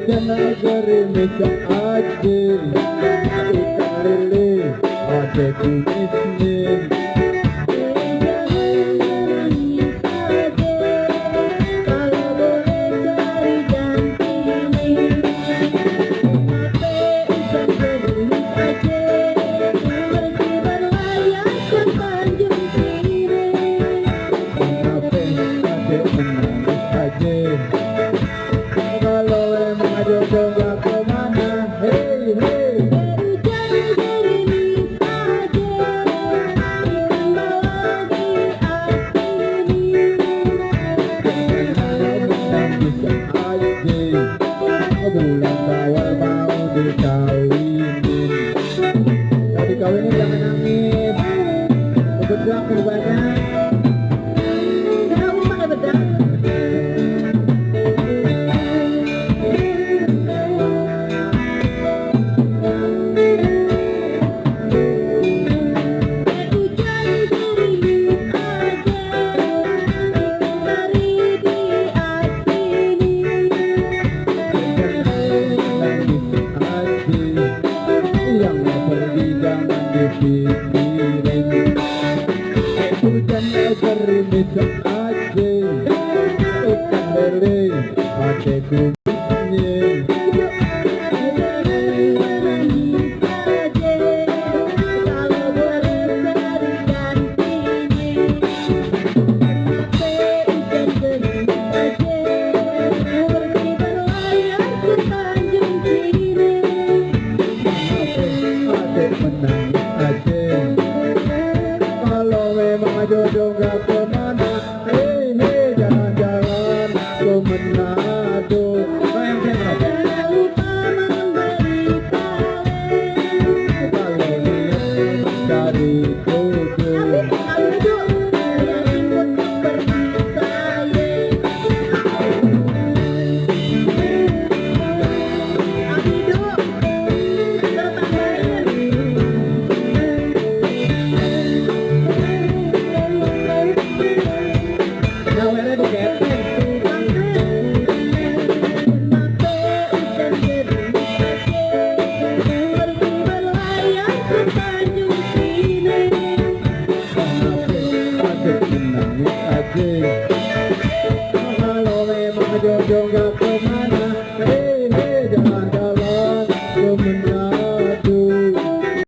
hujan gerimis aja, ikan lele ada kumisnya. Kalau emang jodoh gak kemana, hey hey. Bulan bawal mau dikawinin, kalau dikawinin jangan nangis, bedak banyak. Hujan gerimis aja, ikan lele ada kumisnya. Jodoh gak kemana, hei hei, jalan-jalan ke Manado. Jangan lupa memberi kalau lihat dari jodoh. Kalau memang jodoh